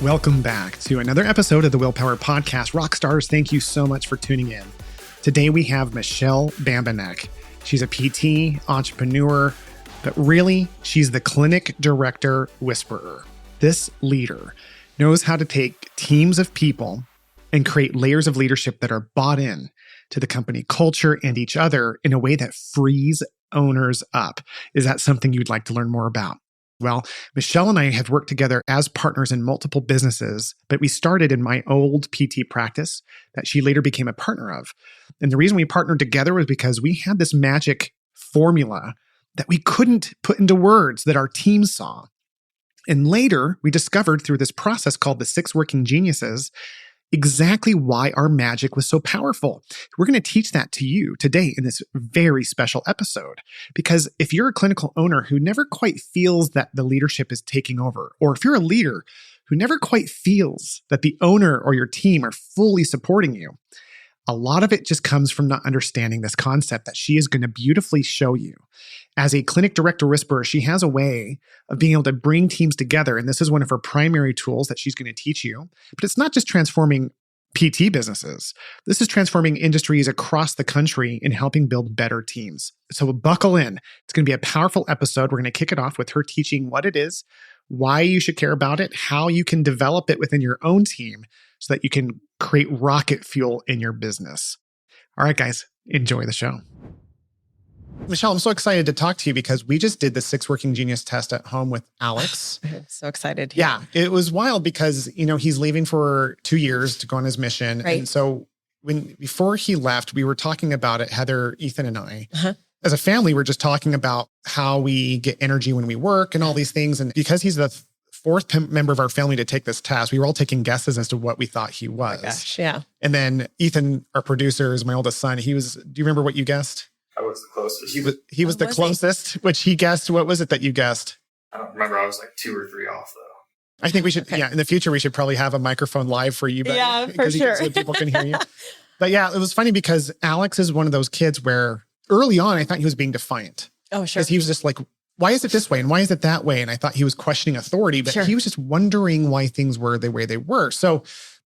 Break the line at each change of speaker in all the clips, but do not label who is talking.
Welcome back to another episode of the Willpower Podcast. Rockstars, thank you so much for tuning in. Today we have Michelle Bambenek. She's a PT, entrepreneur, but really she's the clinic director whisperer. This leader knows how to take teams of people and create layers of leadership that are bought in to the company culture and each other in a way that frees owners up. Is that something you'd like to learn more about? Well, Michelle and I have worked together as partners in multiple businesses, but we started in my old PT practice that she later became a partner of. And the reason we partnered together was because we had this magic formula that we couldn't put into words that our team saw. And later, we discovered through this process called the 6 Working Geniuses exactly why our magic was so powerful. We're going to teach that to you today in this very special episode. Because if you're a clinical owner who never quite feels that the leadership is taking over, or if you're a leader who never quite feels that the owner or your team are fully supporting you, a lot of it just comes from not understanding this concept that she is going to beautifully show you. As a clinic director whisperer, she has a way of being able to bring teams together. And this is one of her primary tools that she's going to teach you. But it's not just transforming PT businesses. This is transforming industries across the country and helping build better teams. So buckle in. It's going to be a powerful episode. We're going to kick it off with her teaching what it is, why you should care about it, how you can develop it within your own team so that you can create rocket fuel in your business. All right, guys, enjoy the show. Michelle, I'm so excited to talk to you because we just did the 6 Working Genius test at home with Alex.
I'm so excited.
Yeah, it was wild because, he's leaving for 2 years to go on his mission.
Right.
And so before he left, we were talking about it, Heather, Ethan, and I. As a family, we're just talking about how we get energy when we work and all these things. And because he's the 4th member of our family to take this test, we were all taking guesses as to what we thought he was.
Oh my gosh, yeah.
And then Ethan, our producer, is my oldest son. Do you remember what you guessed?
I was the closest.
He was the closest, which he guessed. What was it that you guessed?
I don't remember. I was like 2 or 3 off though.
I think we should, in the future, we should probably have a microphone live for you. But,
yeah, for sure.
So people can hear you. But yeah, it was funny because Alex is one of those kids where early on, I thought he was being defiant.
Oh, sure.
Because he was just like, why is it this way? And why is it that way? And I thought he was questioning authority, but he was just wondering why things were the way they were. So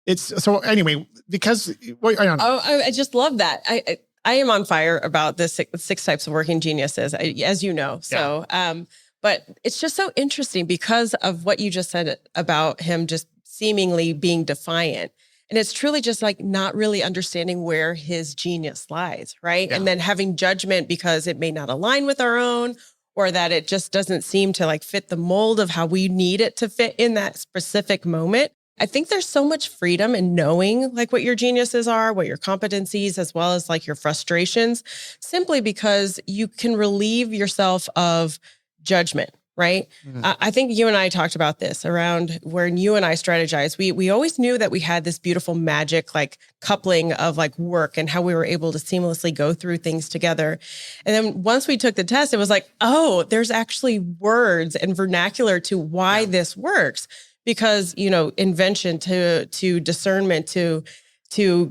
anyway, because
I just love that. I am on fire about the 6 types of working geniuses, as you know. So, but it's just so interesting because of what you just said about him just seemingly being defiant. And it's truly just like not really understanding where his genius lies, right? Yeah. And then having judgment because it may not align with our own, or that it just doesn't seem to like fit the mold of how we need it to fit in that specific moment. I think there's so much freedom in knowing like what your geniuses are, what your competencies, as well as like your frustrations, simply because you can relieve yourself of judgment, right? Mm-hmm. I think you and I talked about this around when you and I strategized. We always knew that we had this beautiful magic like coupling of like work and how we were able to seamlessly go through things together. And then once we took the test, it was like, oh, there's actually words and vernacular to why this works. Because, invention to discernment, to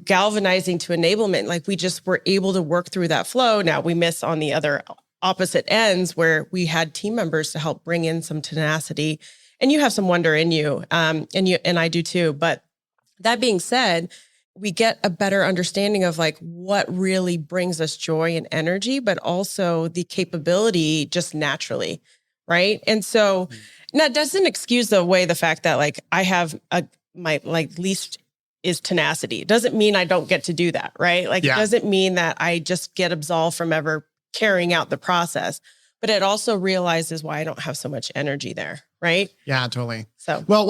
galvanizing, to enablement, like we just were able to work through that flow. Now we miss on the other opposite ends where we had team members to help bring in some tenacity, and you have some wonder in you, and I do too. But that being said, we get a better understanding of like what really brings us joy and energy, but also the capability just naturally, right? And so. Now, it doesn't excuse the fact that like I have my like least is tenacity. It doesn't mean I don't get to do that, right? Like it doesn't mean that I just get absolved from ever carrying out the process, but it also realizes why I don't have so much energy there, right?
Yeah, totally.
So,
well,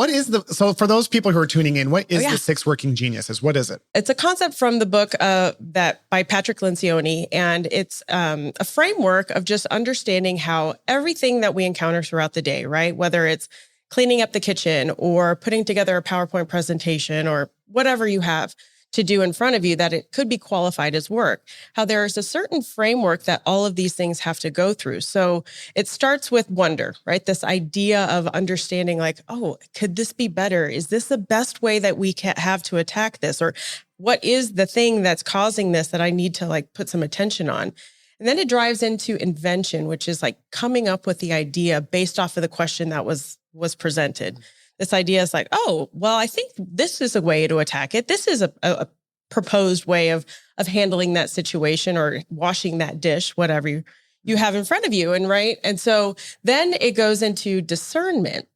so for those people who are tuning in, what is the 6 Working Geniuses? What is it?
It's a concept from the book that by Patrick Lencioni, and it's a framework of just understanding how everything that we encounter throughout the day, right? Whether it's cleaning up the kitchen or putting together a PowerPoint presentation or whatever you have to do in front of you, that it could be qualified as work. How there is a certain framework that all of these things have to go through. So it starts with wonder, right? This idea of understanding like, oh, could this be better? Is this the best way that we can have to attack this? Or what is the thing that's causing this that I need to like put some attention on? And then it drives into invention, which is like coming up with the idea based off of the question that was presented. this idea is like, oh, well, I think this is a way to attack it. This is a proposed way of handling that situation or washing that dish, whatever you have in front of you. And right. And so then it goes into discernment,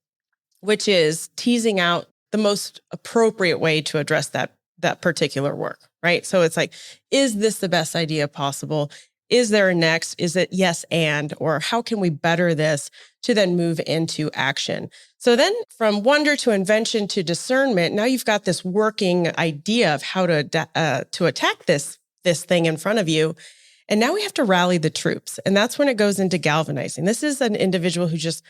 which is teasing out the most appropriate way to address that particular work. Right. So it's like, is this the best idea possible? Is there a next? Is it yes and, or how can we better this to then move into action? So then from wonder to invention to discernment, now you've got this working idea of how to attack this thing in front of you. And now we have to rally the troops. And that's when it goes into galvanizing. This is an individual who just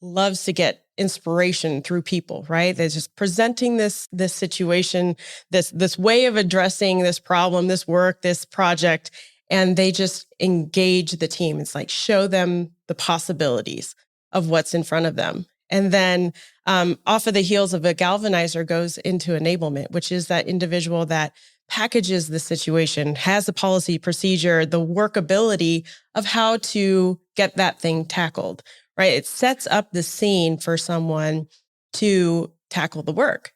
loves to get inspiration through people, right? They're just presenting this situation, this way of addressing this problem, this work, this project, and they just engage the team. It's like, show them the possibilities of what's in front of them. And then off of the heels of a galvanizer goes into enablement, which is that individual that packages the situation, has the policy, procedure, the workability of how to get that thing tackled, right? It sets up the scene for someone to tackle the work.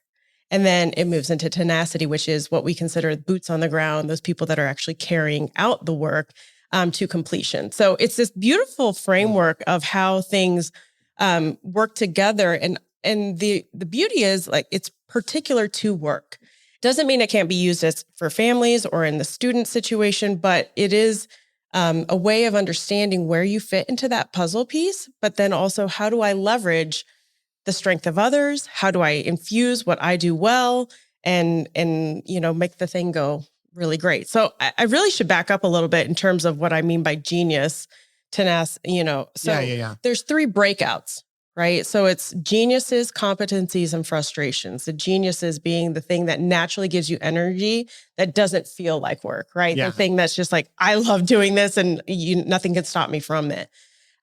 And then it moves into tenacity, which is what we consider boots on the ground, those people that are actually carrying out the work to completion. So it's this beautiful framework of how things work together. And the beauty is like it's particular to work. Doesn't mean it can't be used as for families or in the student situation, but it is a way of understanding where you fit into that puzzle piece, but then also how do I leverage the strength of others? How do I infuse what I do well and make the thing go really great? So I really should back up a little bit in terms of what I mean by genius, tenacity, So there's 3 breakouts, right? So it's geniuses, competencies, and frustrations. The geniuses being the thing that naturally gives you energy that doesn't feel like work, right?
Yeah.
The thing that's just like, I love doing this and nothing can stop me from it.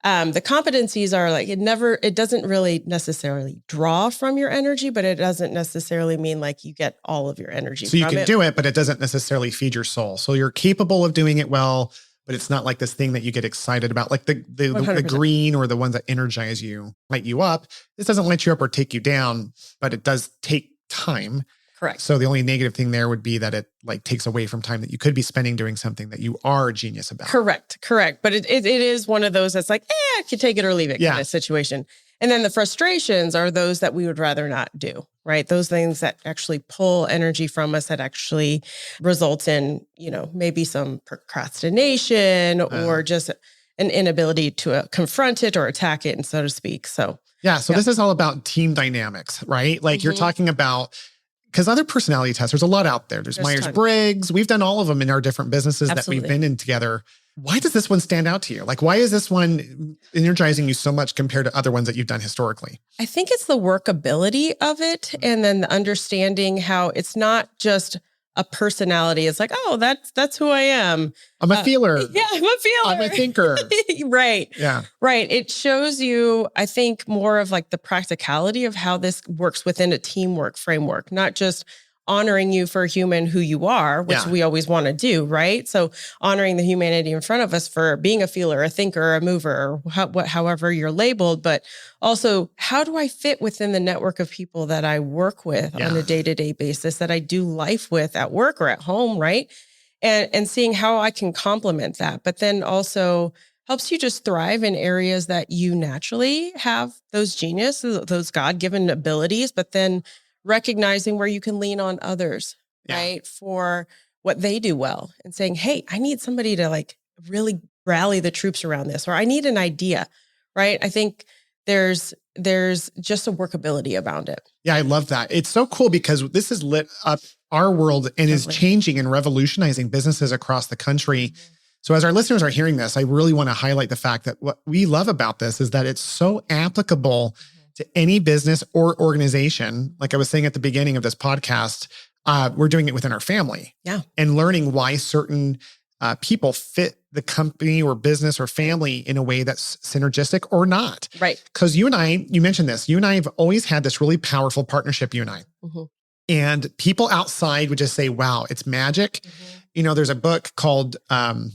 The competencies are like, it doesn't really necessarily draw from your energy, but it doesn't necessarily mean like you get all of your energy
So you
from
can
it.
do it, but it doesn't necessarily feed your soul. So you're capable of doing it well, but it's not like this thing that you get excited about, like the
100%.
green or the ones that energize you, light you up. This doesn't light you up or take you down, but it does take time.
Correct.
So the only negative thing there would be that it like takes away from time that you could be spending doing something that you are a genius about.
Correct. But it is one of those that's like, I could take it or leave it kind of situation. And then the frustrations are those that we would rather not do, right? Those things that actually pull energy from us that actually results in, maybe some procrastination or just an inability to confront it or attack it, and so to speak. So
this is all about team dynamics, right? Like you're talking about, because other personality tests, there's a lot out there. There's Myers-Briggs. We've done all of them in our different businesses that we've been in together. Why does this one stand out to you? Like, why is this one energizing you so much compared to other ones that you've done historically?
I think it's the workability of it, and then the understanding how it's not just a personality. It's like, oh, that's who I am.
I'm a feeler.
Yeah, I'm a feeler.
I'm a thinker.
Right.
Yeah.
Right. It shows you, I think, more of like the practicality of how this works within a teamwork framework, not just honoring you for human who you are, which we always want to do, right? So honoring the humanity in front of us for being a feeler, a thinker, a mover, or however you're labeled, but also how do I fit within the network of people that I work with on a day-to-day basis, that I do life with at work or at home, right? And seeing how I can complement that, but then also helps you just thrive in areas that you naturally have those genius, those God-given abilities, but then recognizing where you can lean on others, right? For what they do well and saying, hey, I need somebody to like really rally the troops around this, or I need an idea, right? I think there's just a workability around it.
Yeah, I love that. It's so cool because this has lit up our world and is changing and revolutionizing businesses across the country. So as our listeners are hearing this, I really want to highlight the fact that what we love about this is that it's so applicable to any business or organization. Like I was saying at the beginning of this podcast, we're doing it within our family. Yeah. And learning why certain people fit the company or business or family in a way that's synergistic or not.
Right.
Because you mentioned this, you and I have always had this really powerful partnership, you and I. Mm-hmm. And people outside would just say, wow, it's magic. Mm-hmm. There's a book called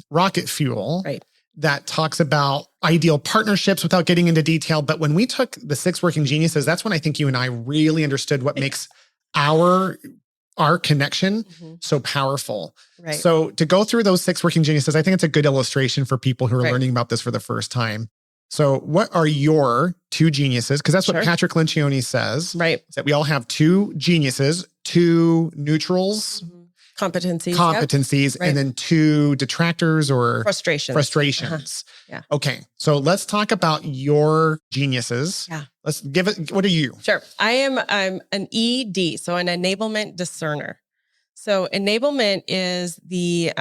Rocket Fuel.
Right.
that talks about ideal partnerships without getting into detail. But when we took the 6 working geniuses, that's when I think you and I really understood what makes our connection so powerful.
Right.
So to go through those 6 working geniuses, I think it's a good illustration for people who are
Right.
learning about this for the first time. So what are your 2 geniuses? Because that's what Patrick Lencioni says.
Right.
Is that we all have 2 geniuses, 2 neutrals,
competencies,
and then 2 detractors or frustrations.
Yeah.
Okay. So let's talk about your geniuses.
Yeah.
Let's give it. What are you?
Sure. I'm an ED, so an enablement discerner. So enablement is the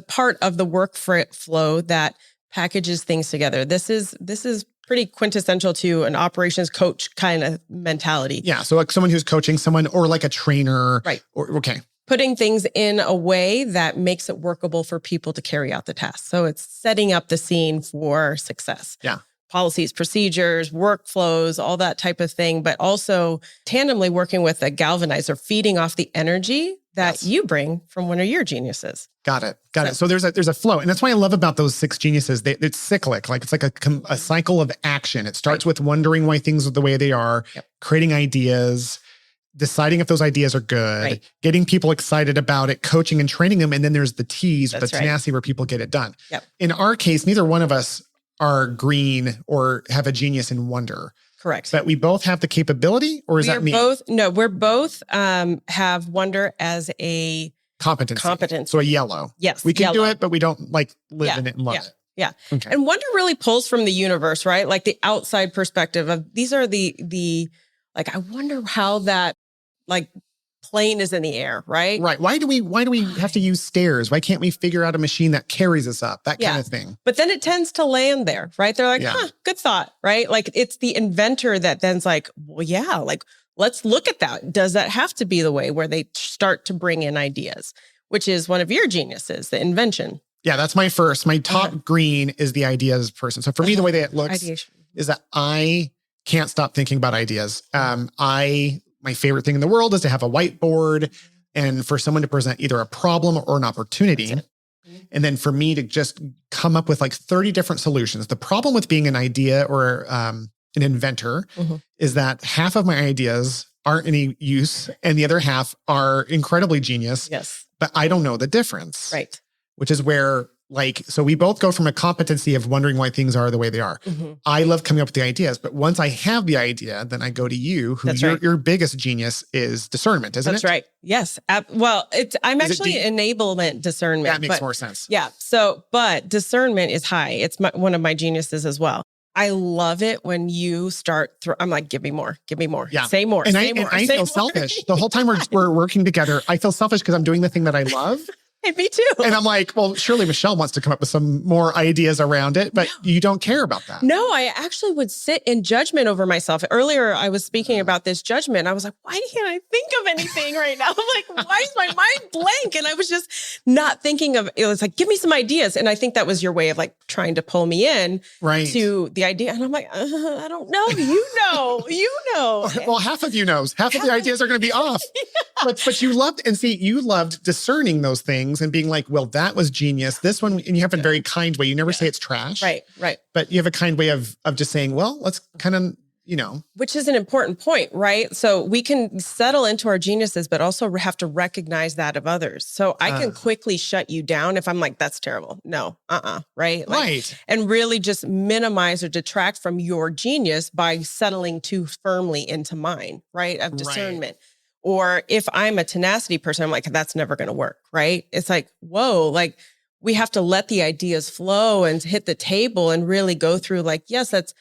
part of the workflow that packages things together. This is pretty quintessential to an operations coach kind of mentality.
Yeah. So like someone who's coaching someone or like a trainer.
Right.
Okay.
Putting things in a way that makes it workable for people to carry out the task. So it's setting up the scene for success.
Yeah.
Policies, procedures, workflows, all that type of thing, but also tandemly working with a galvanizer, feeding off the energy that you bring from one of your geniuses.
Got it. So there's a flow. And that's why I love about those 6 geniuses. It's cyclic. Like it's like a cycle of action. It starts with wondering why things are the way they are, creating ideas, deciding if those ideas are good, getting people excited about it, coaching and training them. And then there's the T's, the tenacity where people get it done.
Yep.
In our case, neither one of us are green or have a genius in wonder.
Correct.
But we both have the capability, or is that me?
We're both have wonder as a competency.
So a yellow.
Yes.
We can do it, but we don't like live in it and love it.
Yeah.
Okay.
And wonder really pulls from the universe, right? Like the outside perspective of these are the like, I wonder how that like plane is in the air, right?
Right. Why do we have to use stairs? Why can't we figure out a machine that carries us up? That kind of thing.
But then it tends to land there, right? They're like, good thought, right? Like it's the inventor that then's like, well, yeah, like let's look at that. Does that have to be the way where they start to bring in ideas, which is one of your geniuses, the invention.
Yeah, that's my first. My top green is the ideas person. So for me, the way that it looks is that I can't stop thinking about ideas. My favorite thing in the world is to have a whiteboard and for someone to present either a problem or an opportunity. And then for me to just come up with like 30 different solutions. The problem with being an idea or an inventor is that half of my ideas aren't any use and the other half are incredibly genius.
Yes.
But I don't know the difference.
Right.
Which is where so we both go from a competency of wondering why things are the way they are. I love coming up with the ideas, but once I have the idea, then I go to you, who your biggest genius is discernment, isn't it?
That's right. Yes. Well, I'm actually enablement discernment.
That makes more sense.
Yeah. So, but discernment is high. It's one of my geniuses as well. I love it when you start I'm like, give me more.
Yeah.
Say more.
And I feel selfish. The whole time we're working together, I feel selfish because I'm doing the thing that I love.
Hey, me too.
And I'm like, well, surely Michelle wants to come up with some more ideas around it, but you don't care about that.
No, I actually would sit in judgment over myself. Earlier, I was speaking about this judgment. I was like, why can't I think of anything right now? I'm like, why is my mind blank? And I was just not thinking of it. Was like, give me some ideas. And I think that was your way of like trying to pull me in to the idea. And I'm like, I don't know. You know.
Well, half of you knows. Half of the ideas are going to be off. But you loved discerning those things and being like, well, that was genius. This one, and you have a very kind way. You never say it's trash.
Right.
But you have a kind way of just saying, well, let's kind of,
Which is an important point, right? So we can settle into our geniuses, but also have to recognize that of others. So I can quickly shut you down if I'm like, that's terrible. No, right?
Right.
And really just minimize or detract from your genius by settling too firmly into mine, right? Of discernment. Right. Or if I'm a tenacity person, I'm like, that's never going to work, right? It's like, whoa, like we have to let the ideas flow and hit the table and really go through like, yes, that's,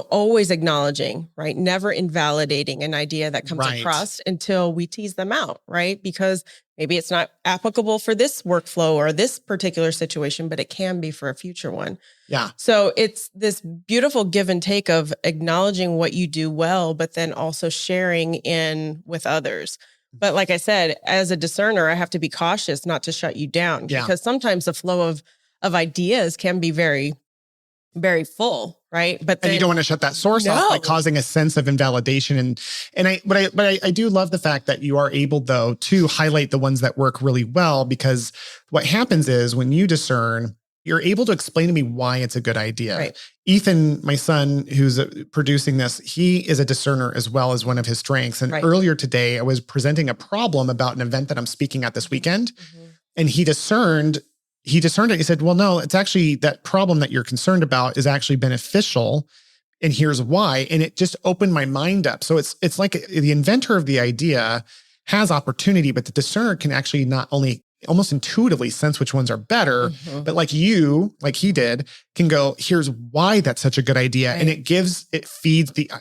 always acknowledging, right? Never invalidating an idea that comes across until we tease them out, right? Because maybe it's not applicable for this workflow or this particular situation, but it can be for a future one.
Yeah.
So it's this beautiful give and take of acknowledging what you do well, but then also sharing in with others. But like I said, as a discerner, I have to be cautious not to shut you down because sometimes the flow of ideas can be very, very full, right? But then,
and you don't want to shut that source off by causing a sense of invalidation. But I do love the fact that you are able though to highlight the ones that work really well, because what happens is when you discern, you're able to explain to me why it's a good idea.
Right.
Ethan, my son, who's producing this, he is a discerner as well as one of his strengths. And earlier today, I was presenting a problem about an event that I'm speaking at this weekend. And he discerned it. He said, well, no, it's actually that problem that you're concerned about is actually beneficial. And here's why. And it just opened my mind up. So it's like the inventor of the idea has opportunity, but the discerner can actually not only almost intuitively sense which ones are better, but like he did, can go, here's why that's such a good idea. And it feeds it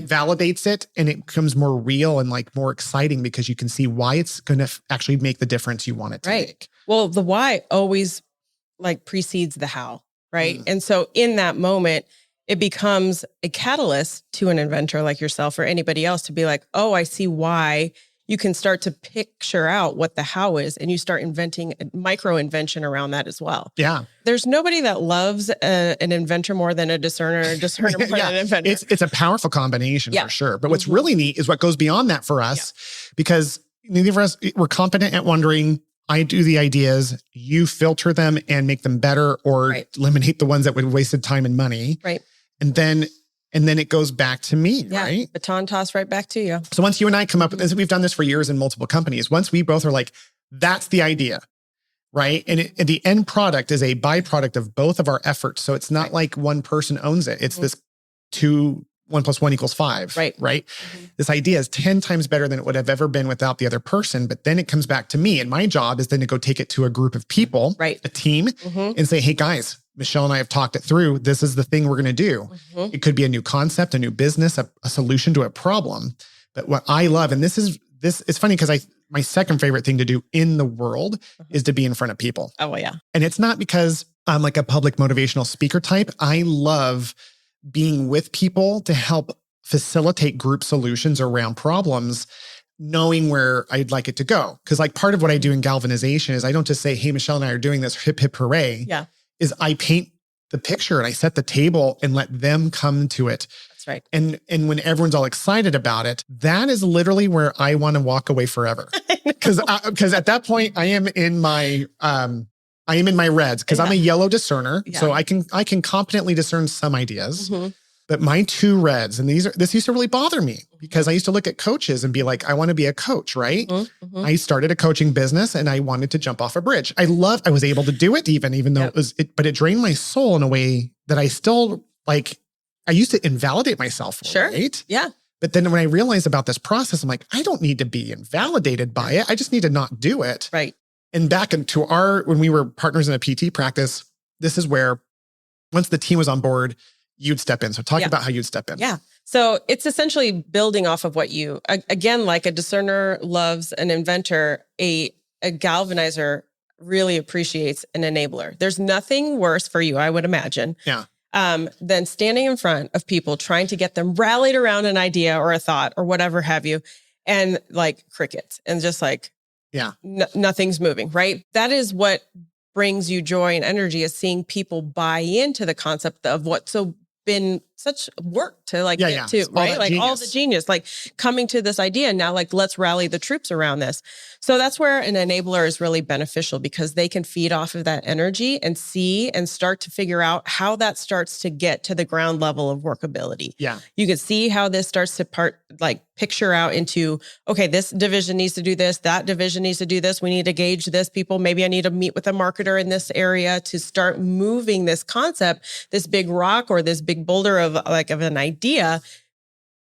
validates it, and it becomes more real and like more exciting because you can see why it's going to actually make the difference you want it to make.
Well, the why always like precedes the how, right? And so in that moment, it becomes a catalyst to an inventor like yourself or anybody else to be like, oh, I see why. You can start to picture out what the how is, and you start inventing a micro invention around that as well.
Yeah.
There's nobody that loves an inventor more than a discerner, or a discerner more than an inventor.
It's a powerful combination for sure. But what's really neat is what goes beyond that for us, because neither of us, we're competent at wondering. I do the ideas, you filter them and make them better, or eliminate the ones that would have wasted time and money.
Right.
And then it goes back to me, right?
Baton toss right back to you.
So once you and I come up with this, we've done this for years in multiple companies. Once we both are like, that's the idea, right? And the end product is a byproduct of both of our efforts. So it's not like one person owns it. It's this 1 + 1 = 5, right? This idea is 10 times better than it would have ever been without the other person. But then it comes back to me. And my job is then to go take it to a group of people, a team, and say, hey guys, Michelle and I have talked it through. This is the thing we're going to do. It could be a new concept, a new business, a solution to a problem. But what I love, and this is it's funny because my second favorite thing to do in the world is to be in front of people.
Oh, yeah.
And it's not because I'm like a public motivational speaker type. I love being with people to help facilitate group solutions around problems, knowing where I'd like it to go. Because like part of what I do in galvanization is I don't just say, hey, Michelle and I are doing this, hip, hip, hooray.
Yeah.
Is I paint the picture and I set the table and let them come to it.
That's right.
And when everyone's all excited about it, that is literally where I want to walk away forever. Because at that point I am in my reds, because I'm a yellow discerner. So I can competently discern some ideas. But my 2 reds, and this used to really bother me because I used to look at coaches and be like, I want to be a coach, right? I started a coaching business and I wanted to jump off a bridge. I was able to do it even though but it drained my soul in a way that I still like, I used to invalidate myself. Right?
Yeah.
But then when I realized about this process, I'm like, I don't need to be invalidated by it. I just need to not do it.
Right.
And back into when we were partners in a PT practice, this is where once the team was on board, you'd step in. So talk about how you'd step in.
Yeah. So it's essentially building off of what again, like a discerner loves an inventor, a galvanizer really appreciates an enabler. There's nothing worse for you, I would imagine, than standing in front of people, trying to get them rallied around an idea or a thought or whatever have you, and like crickets and just like, nothing's moving, right? That is what brings you joy and energy, is seeing people buy into the concept of what's been such work to like get to, right? Like all the genius, like coming to this idea. Now, like, let's rally the troops around this. So that's where an enabler is really beneficial, because they can feed off of that energy and see and start to figure out how that starts to get to the ground level of workability.
Yeah.
You can see how this starts to picture out into, okay, this division needs to do this, that division needs to do this. We need to gauge this people. Maybe I need to meet with a marketer in this area to start moving this concept, this big rock or this big boulder of an idea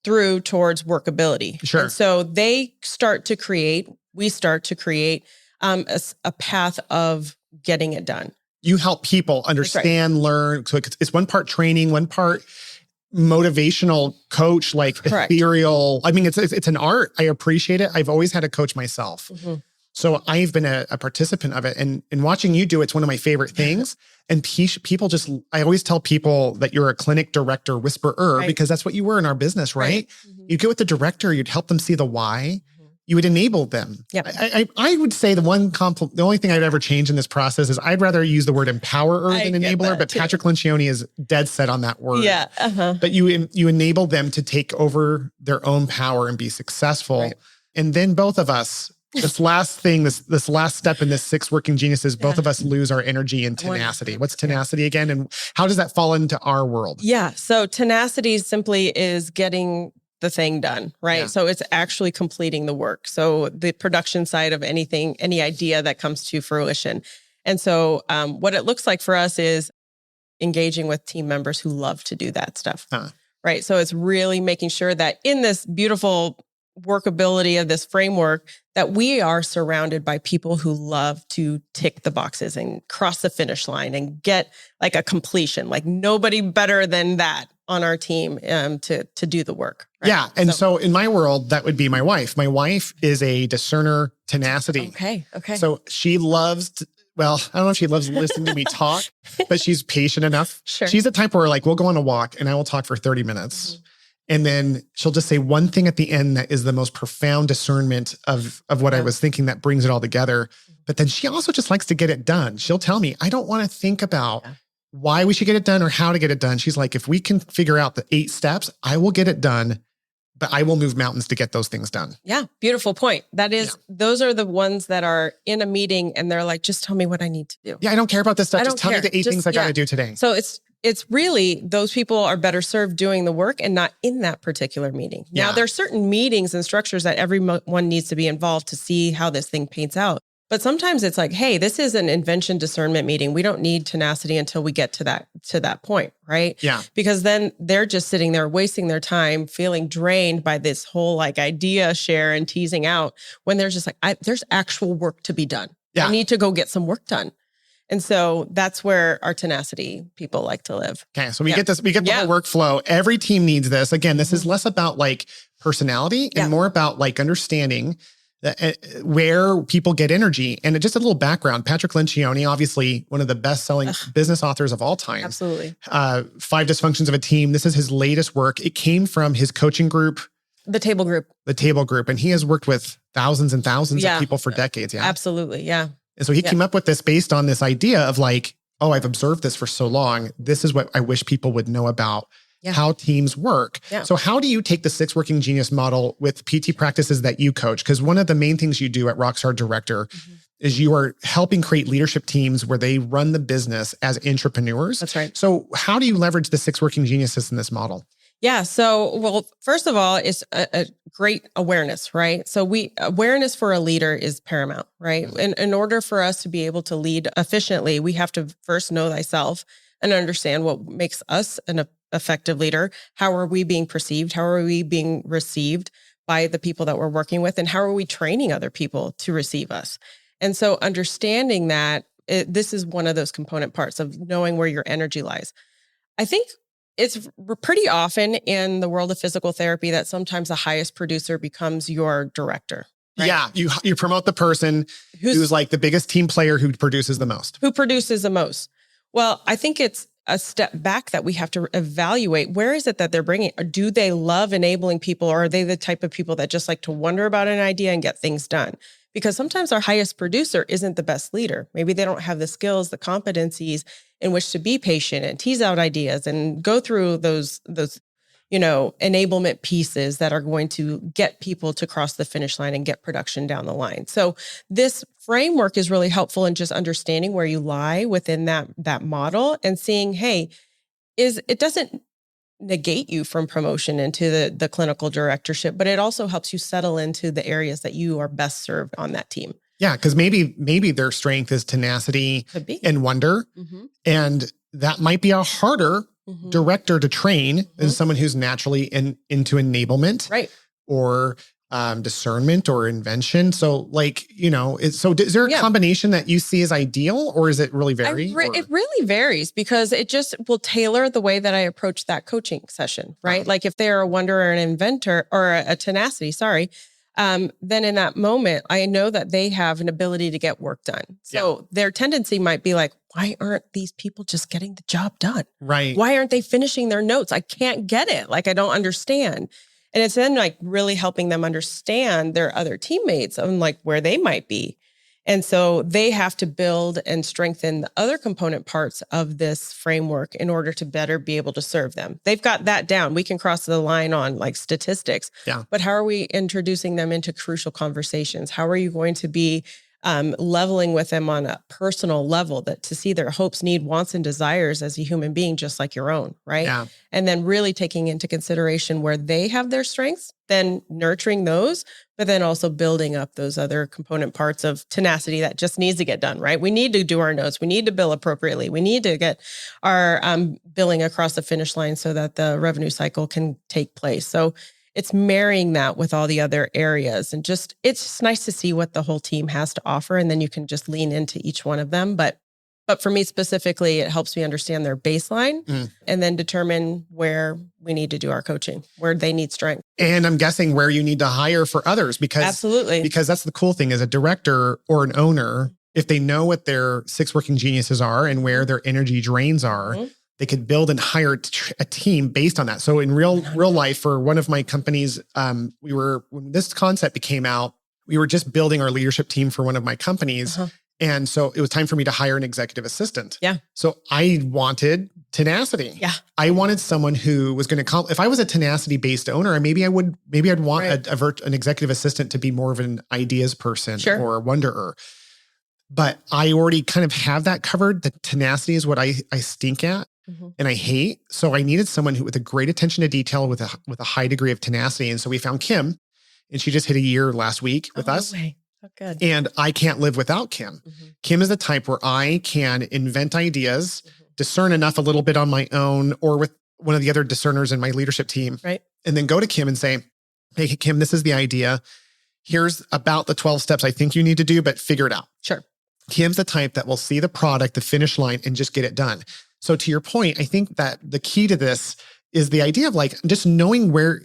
through towards workability.
Sure.
And so we start to create a path of getting it done.
You help people understand, learn. So it's one part training, one part motivational coach, like ethereal. I mean, it's an art. I appreciate it. I've always had a coach myself. So I've been a participant of it, and watching you do it's one of my favorite things. And people I always tell people that you're a clinic director whisperer, because that's what you were in our business, right? You'd get with the director, you'd help them see the why. You would enable them. I would say the only thing I'd ever change in this process is I'd rather use the word empowerer than enabler, but Patrick Lencioni is dead set on that word. But you enable them to take over their own power and be successful. And then both of us this last thing, this last step in this 6 working geniuses, both of us lose our energy and tenacity. What's tenacity again? And how does that fall into our world?
Yeah. So tenacity simply is getting the thing done, right?
Yeah.
So it's actually completing the work. So the production side of anything, any idea that comes to fruition. And so what it looks like for us is engaging with team members who love to do that stuff, right? So it's really making sure that in this beautiful workability of this framework, that we are surrounded by people who love to tick the boxes and cross the finish line and get like a completion, like nobody better than that on our team to do the work. Right?
Yeah. And so in my world, that would be my wife. My wife is a discerner, tenacity.
Okay.
So she loves well, I don't know if she loves listening to me talk, but she's patient enough.
Sure.
She's the type where like, we'll go on a walk and I will talk for 30 minutes. Mm-hmm. And then she'll just say one thing at the end that is the most profound discernment of what I was thinking that brings it all together. But then she also just likes to get it done. She'll tell me, I don't want to think about why we should get it done or how to get it done. She's like, if we can figure out the 8 steps, I will get it done, but I will move mountains to get those things done.
Yeah. Beautiful point. That is, those are the ones that are in a meeting and they're like, just tell me what I need to do.
Yeah. I don't care about this stuff. Just tell me the 8 things I got to do today.
So it's really, those people are better served doing the work and not in that particular meeting.
Yeah.
Now, there's certain meetings and structures that everyone needs to be involved to see how this thing paints out. But sometimes it's like, hey, this is an invention discernment meeting. We don't need tenacity until we get to that point, right?
Yeah.
Because then they're just sitting there wasting their time, feeling drained by this whole like idea share and teasing out when there's just like, there's actual work to be done.
Yeah.
I need to go get some work done. And so that's where our tenacity people like to live.
Okay. So we get the whole workflow. Every team needs this. Again, this is less about like personality and more about like understanding where people get energy. And just a little background, Patrick Lencioni, obviously one of the best-selling business authors of all time.
Absolutely.
5 Dysfunctions of a Team. This is his latest work. It came from his coaching group.
The Table Group. And he has worked with thousands and thousands of people for decades. Yeah. Absolutely. Yeah.
And so he came up with this based on this idea of like, oh, I've observed this for so long. This is what I wish people would know about how teams work. Yeah. So how do you take the 6 working genius model with PT practices that you coach? Because one of the main things you do at Rockstar Director is you are helping create leadership teams where they run the business as entrepreneurs.
That's right.
So how do you leverage the 6 working geniuses in this model?
Yeah. So, well, first of all, it's a great awareness, right? So awareness for a leader is paramount, right? And in order for us to be able to lead efficiently, we have to first know thyself and understand what makes us an effective leader. How are we being perceived? How are we being received by the people that we're working with? And how are we training other people to receive us? And so understanding that this is one of those component parts of knowing where your energy lies. I think it's pretty often in the world of physical therapy that sometimes the highest producer becomes your director. Right?
Yeah, you promote the person who's like the biggest team player who produces the most. Well, I think it's a step back that we have to evaluate. Where is it that they're bringing? Or do they love enabling people, or are they the type of people that just like to wonder about an idea and get things done? Because sometimes our highest producer isn't the best leader. Maybe they don't have the skills, the competencies in which to be patient and tease out ideas and go through those enablement pieces that are going to get people to cross the finish line and get production down the line. So this framework is really helpful in just understanding where you lie within that model and seeing, hey, it doesn't negate you from promotion into the clinical directorship, but it also helps you settle into the areas that you are best served on that team. Yeah, because maybe their strength is tenacity and wonder. Mm-hmm. And that might be a harder director to train than someone who's naturally into enablement,
right?
Or discernment or invention. So is there a combination that you see as ideal, or is it really vary?
It really varies because it just will tailor the way that I approach that coaching session, right? Like if they're a wonder or an inventor or a tenacity, then in that moment, I know that they have an ability to get work done. So their tendency might be like, why aren't these people just getting the job done?
Right.
Why aren't they finishing their notes? I can't get it. Like, I don't understand. And it's then like really helping them understand their other teammates and like where they might be. And so they have to build and strengthen the other component parts of this framework in order to better be able to serve them. They've got that down. We can cross the line on like statistics, but how are we introducing them into crucial conversations? How are you going to be leveling with them on a personal level that to see their hopes, need, wants, and desires as a human being, just like your own, right?
Yeah.
And then really taking into consideration where they have their strengths, then nurturing those, but then also building up those other component parts of tenacity that just needs to get done, right? We need to do our notes. We need to bill appropriately. We need to get our billing across the finish line so that the revenue cycle can take place. So it's marrying that with all the other areas, and it's just nice to see what the whole team has to offer. And then you can just lean into each one of them. But for me specifically, it helps me understand their baseline and then determine where we need to do our coaching, where they need strength.
And I'm guessing where you need to hire for others, because that's the cool thing as a director or an owner, if they know what their 6 working geniuses are and where their energy drains are, they could build and hire a team based on that. So in real life, for one of my companies, when this concept came out, we were just building our leadership team for one of my companies. And so it was time for me to hire an executive assistant.
Yeah.
So I wanted tenacity.
Yeah.
I wanted someone who was going to if I was a tenacity based owner, maybe I'd want an executive assistant to be more of an ideas person or a wonderer. But I already kind of have that covered. The tenacity is what I stink at. And I hate. So I needed someone with a great attention to detail with a high degree of tenacity. And so we found Kim, and she just hit a year last week with us.
Oh, good.
And I can't live without Kim. Kim is the type where I can invent ideas, discern enough a little bit on my own or with one of the other discerners in my leadership team.
Right.
And then go to Kim and say, hey, Kim, this is the idea. Here's about the 12 steps I think you need to do, but figure it out.
Sure. Kim's
the type that will see the product, the finish line, and just get it done. So to your point, I think that the key to this is the idea of like just knowing where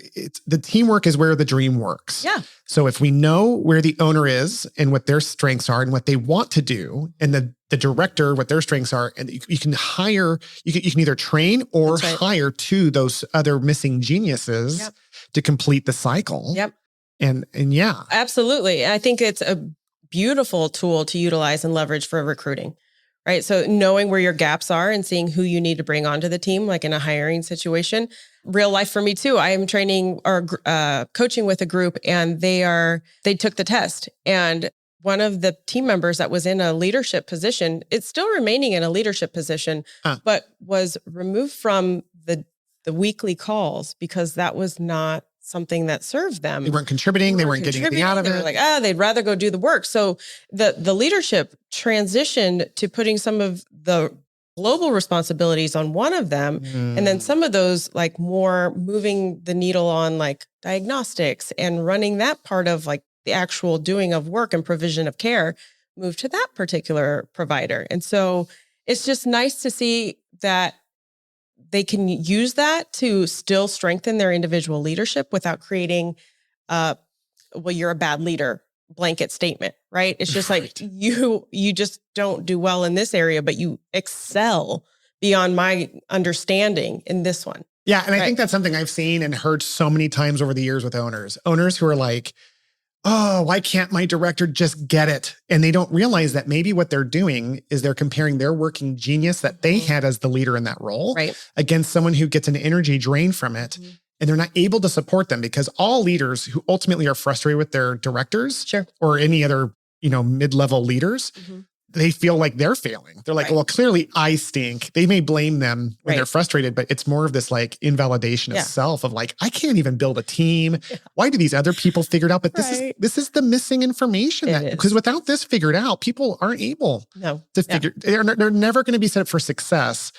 the teamwork is where the dream works.
Yeah.
So if we know where the owner is and what their strengths are and what they want to do, and the director, what their strengths are, and you can hire, you can either train or hire to those other missing geniuses to complete the cycle.
Yep.
And yeah.
Absolutely. I think it's a beautiful tool to utilize and leverage for recruiting. Right. So knowing where your gaps are and seeing who you need to bring onto the team, like in a hiring situation. Real life for me too. I am training or coaching with a group, and they took the test. And one of the team members that was in a leadership position, it's still remaining in a leadership position, but was removed from the weekly calls because that was not something that served them.
They weren't contributing. They weren't getting anything out of it.
They were like, they'd rather go do the work. So the leadership transitioned to putting some of the global responsibilities on one of them. And then some of those like more moving the needle on like diagnostics and running that part of like the actual doing of work and provision of care moved to that particular provider. And so it's just nice to see that they can use that to still strengthen their individual leadership without creating, you're a bad leader blanket statement, right? It's just like you just don't do well in this area, but you excel beyond my understanding in this one.
Yeah. And I think that's something I've seen and heard so many times over the years with owners who are like, oh, why can't my director just get it? And they don't realize that maybe what they're doing is they're comparing their working genius that they had as the leader in that role against someone who gets an energy drain from it. And they're not able to support them, because all leaders who ultimately are frustrated with their directors or any other, mid-level leaders, they feel like they're failing. They're like, well, clearly I stink. They may blame them when they're frustrated, but it's more of this like invalidation of self of like, I can't even build a team. Why do these other people figure it out? But this is the missing information because without this figured out, people aren't able to figure, they're never going to be set up for success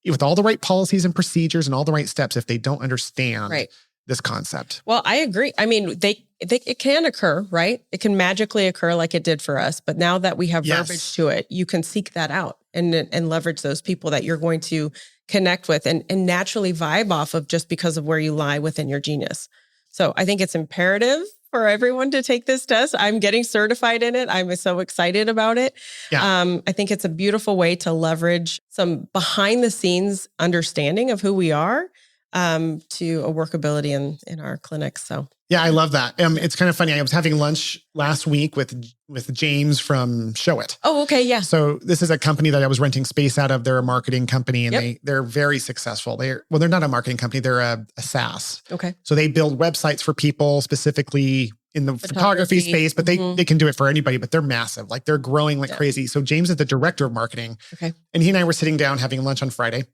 with all the right policies and procedures and all the right steps if they don't understand this concept.
Well, I agree. I mean, it can occur, right? It can magically occur like it did for us. But now that we have verbiage to it, you can seek that out and leverage those people that you're going to connect with and naturally vibe off of just because of where you lie within your genius. So I think it's imperative for everyone to take this test. I'm getting certified in it. I'm so excited about it. Yeah. I think it's a beautiful way to leverage some behind the scenes understanding of who we are. to a workability in our clinics. So
yeah, I love that. It's kind of funny. I was having lunch last week with James from Show It.
Oh, okay. Yeah.
So this is a company that I was renting space out of. They're a marketing company and
Yep.
they're very successful. They're not a marketing company. They're a SaaS.
Okay.
So they build websites for people specifically in the photography space, but they can do it for anybody, but they're massive. Like they're growing like crazy. So James is the director of marketing.
Okay.
And he and I were sitting down having lunch on Friday.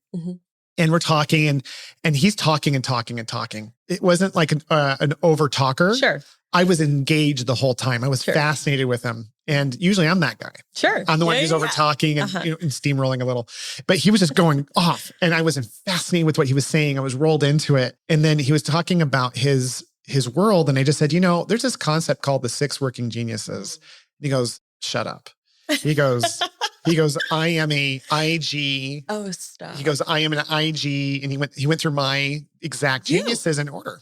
And we're talking and he's talking and talking and talking. It wasn't like an over talker.
Sure.
I was engaged the whole time. I was fascinated with him. And usually I'm that guy.
Sure.
I'm the one who's over talking and, and steamrolling a little. But he was just going off. And I was fascinated with what he was saying. I was rolled into it. And then he was talking about his world. And I just said, there's this concept called the 6 working geniuses. And he goes, shut up. He goes, I am a IG.
Oh, stop.
He goes, I am an IG. And he went through my exact geniuses in order.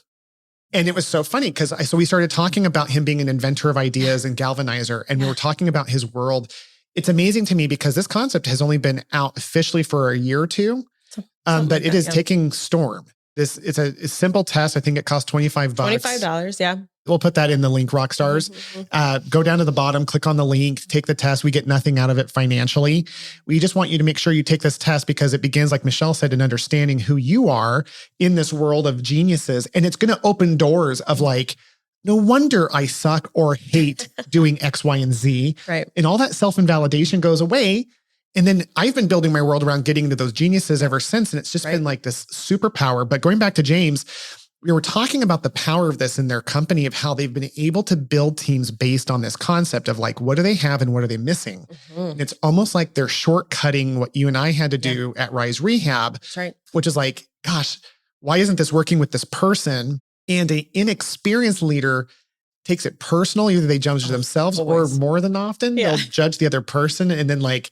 And it was so funny because so we started talking about him being an inventor of ideas and galvanizer. And we were talking about his world. It's amazing to me because this concept has only been out officially for a year or two. But it is taking storm. It's a simple test. I think it costs $25.
$25, yeah.
We'll put that in the link, Rockstars. Go down to the bottom, click on the link, take the test. We get nothing out of it financially. We just want you to make sure you take this test because it begins, like Michelle said, in understanding who you are in this world of geniuses. And it's going to open doors of like, no wonder I suck or hate doing X, Y, and Z.
Right.
And all that self-invalidation goes away. And then I've been building my world around getting into those geniuses ever since. And it's just been like this superpower. But going back to James, we were talking about the power of this in their company of how they've been able to build teams based on this concept of like, what do they have and what are they missing? And it's almost like they're shortcutting what you and I had to do at Rise Rehab, which is like, gosh, why isn't this working with this person? And an inexperienced leader takes it personal. Either they judge themselves or more than often, they'll judge the other person and then like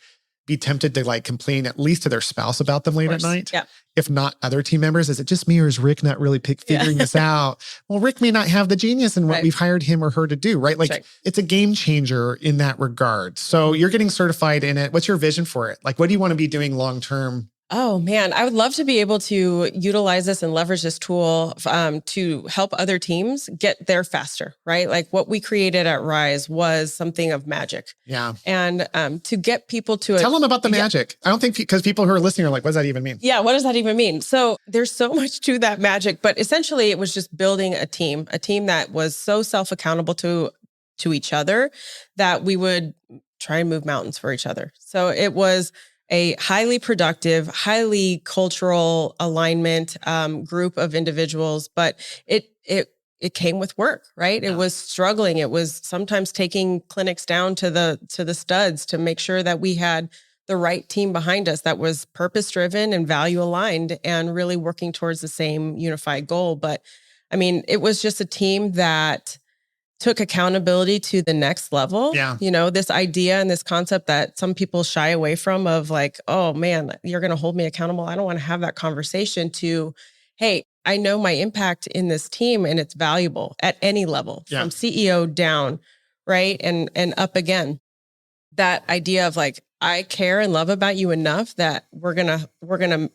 be tempted to like complain at least to their spouse about them late at night. Yeah. If not other team members, is it just me or is Rick not really figuring this out? Well, Rick may not have the genius in what we've hired him or her to do, right? Like it's a game changer in that regard. So you're getting certified in it. What's your vision for it? Like, what do you want to be doing long-term?
Oh man, I would love to be able to utilize this and leverage this tool to help other teams get there faster, right? Like what we created at Rise was something of magic.
Yeah.
And to get people to
tell them about the magic. I don't think because people who are listening are like, what does that even mean?
Yeah, what does that even mean? So there's so much to that magic, but essentially it was just building a team that was so self-accountable to each other that we would try and move mountains for each other. So it was a highly productive, highly cultural alignment group of individuals, but it came with work, right? It was struggling. It was sometimes taking clinics down to the studs to make sure that we had the right team behind us that was purpose-driven and value-aligned and really working towards the same unified goal. But I mean, it was just a team that took accountability to the next level.
Yeah.
This idea and this concept that some people shy away from of like, oh man, you're going to hold me accountable. I don't want to have that conversation to, hey, I know my impact in this team and it's valuable at any level from CEO down, right? And up again. That idea of like, I care and love about you enough that we're going to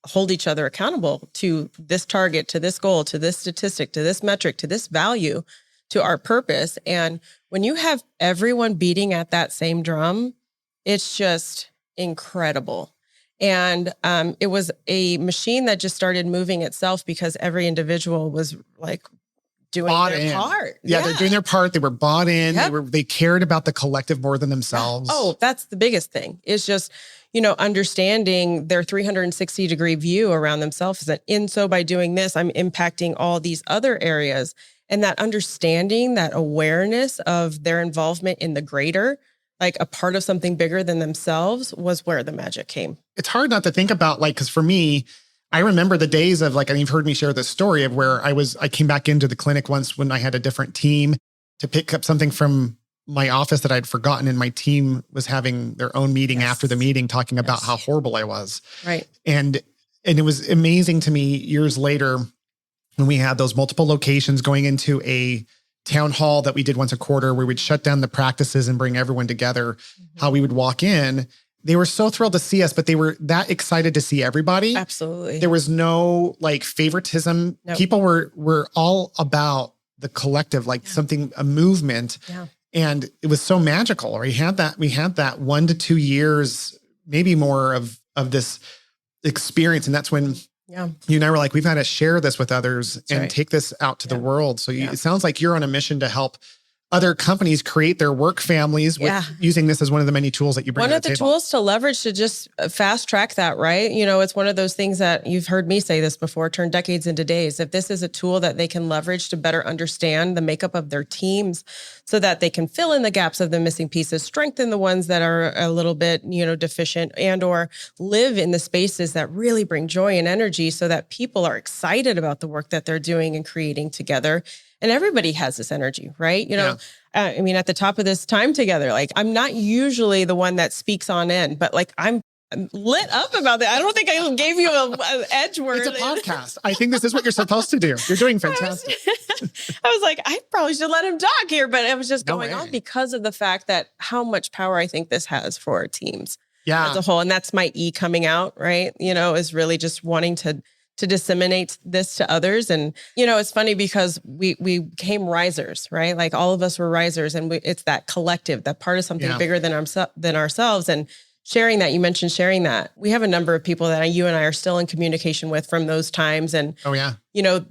hold each other accountable to this target, to this goal, to this statistic, to this metric, to this value, to our purpose. And when you have everyone beating at that same drum, it's just incredible. And it was a machine that just started moving itself because every individual was like doing their part.
Yeah, they're doing their part. They were bought in. They cared about the collective more than themselves.
Oh, that's the biggest thing. It's just, understanding their 360-degree view around themselves. And so by doing this, I'm impacting all these other areas. And that understanding, that awareness of their involvement in the greater, like a part of something bigger than themselves, was where the magic came.
It's hard not to think about, like, because for me, I remember the days of like, and you've heard me share this story of where I came back into the clinic once when I had a different team to pick up something from my office that I'd forgotten, and my team was having their own meeting after the meeting talking about how horrible I was.
Right.
And it was amazing to me years later when we had those multiple locations going into a town hall that we did once a quarter where we'd shut down the practices and bring everyone together, how we would walk in they were so thrilled to see us, but they were that excited to see everybody.
Absolutely.
There was no like favoritism.
Nope.
People were all about the collective, like a movement.
Yeah.
And it was so magical. We had that 1 to 2 years, maybe more of this experience. And that's when you and I were like, we've got to share this with others and take this out to the world. So it sounds like you're on a mission to help other companies create their work families with using this as one of the many tools that you bring to the table. One of the
tools to leverage to just fast track that, right? You know, it's one of those things that you've heard me say this before, turn decades into days. If this is a tool that they can leverage to better understand the makeup of their teams so that they can fill in the gaps of the missing pieces, strengthen the ones that are a little bit, deficient, and or live in the spaces that really bring joy and energy so that people are excited about the work that they're doing and creating together. And everybody has this energy, right? I mean, at the top of this time together, like I'm not usually the one that speaks on end, but like I'm lit up about that. I don't think I gave you an edge word.
It's a podcast. I think this is what you're supposed to do. You're doing fantastic.
I was like, I probably should let him talk here, but it was just going on because of the fact that how much power I think this has for our teams as a whole. And that's my E coming out, right? Is really just wanting to disseminate this to others. And, it's funny because we became risers, right? Like all of us were risers, and it's that collective, that part of something bigger than ourselves. And sharing that, you mentioned sharing that. We have a number of people that you and I are still in communication with from those times. And,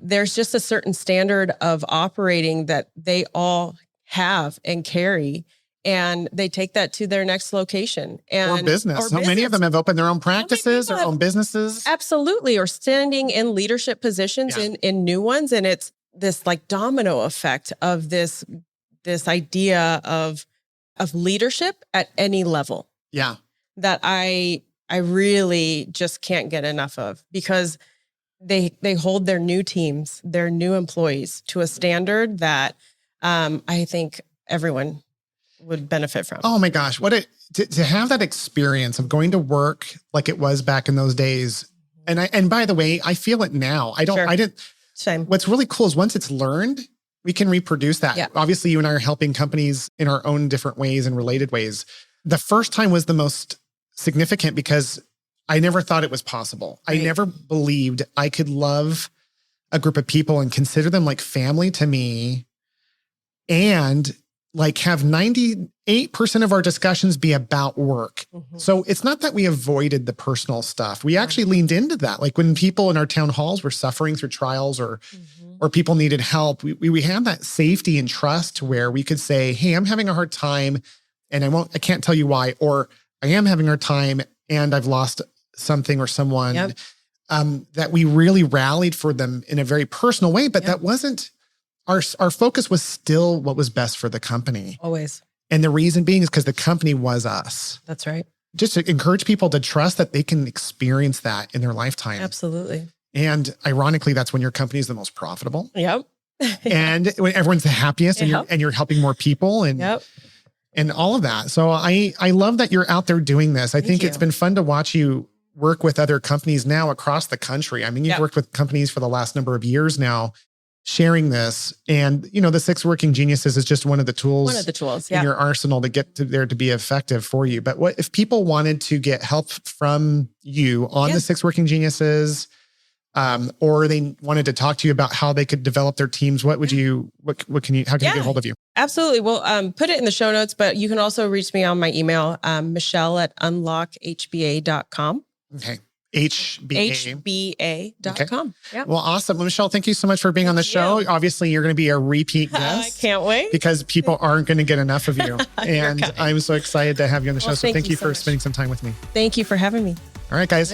there's just a certain standard of operating that they all have and carry. And they take that to their next location. Or
business. So many of them have opened their own practices, their own businesses.
Absolutely. Or standing in leadership positions in new ones. And it's this like domino effect of this idea of leadership at any level.
Yeah.
That I really just can't get enough of, because they hold their new teams, their new employees to a standard that I think everyone would benefit from.
Oh my gosh. To have that experience of going to work like it was back in those days. And by the way, I feel it now. I didn't.
Same.
What's really cool is once it's learned, we can reproduce that. Yeah. Obviously, you and I are helping companies in our own different ways and related ways. The first time was the most significant because I never thought it was possible. Right. I never believed I could love a group of people and consider them like family to me, and like have 98% of our discussions be about work. Mm-hmm. So it's not that we avoided the personal stuff. We actually leaned into that. Like when people in our town halls were suffering through trials or people needed help, we had that safety and trust where we could say, hey, I'm having a hard time and I can't tell you why, or I am having a hard time and I've lost something or someone.
Yep.
That we really rallied for them in a very personal way, but that wasn't, our focus was still what was best for the company.
Always.
And the reason being is because the company was us.
That's right.
Just to encourage people to trust that they can experience that in their lifetime.
Absolutely.
And ironically, that's when your company is the most profitable.
Yep.
And when everyone's the happiest and you're helping more people and all of that. So I love that you're out there doing this. I think it's been fun to watch you work with other companies now across the country. I mean, you've worked with companies for the last number of years now, sharing this. And, the 6 Working Geniuses is just one of the tools in your arsenal to get to there to be effective for you. But what if people wanted to get help from you on the 6 Working Geniuses, or they wanted to talk to you about how they could develop their teams? What would you, how can you get a hold of you?
Absolutely. We'll put it in the show notes, but you can also reach me on my email, Michelle@unlockhba.com.
Okay. HBA.com.
Okay. Yeah.
Well, awesome. Well, Michelle, thank you so much for being on the show. Obviously, you're going to be a repeat guest.
I can't wait.
Because people aren't going to get enough of you. And I'm so excited to have you on the show. So thank you for spending some time with me.
Thank you for having me.
All right, guys.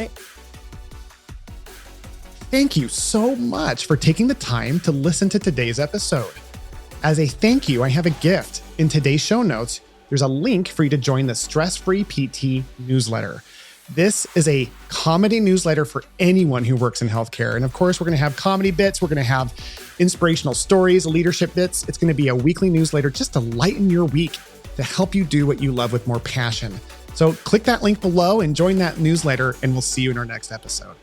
Thank you so much for taking the time to listen to today's episode. As a thank you, I have a gift. In today's show notes, there's a link for you to join the Stress-Free PT newsletter. This is a comedy newsletter for anyone who works in healthcare. And of course, we're going to have comedy bits. We're going to have inspirational stories, leadership bits. It's going to be a weekly newsletter just to lighten your week, to help you do what you love with more passion. So click that link below and join that newsletter, and we'll see you in our next episode.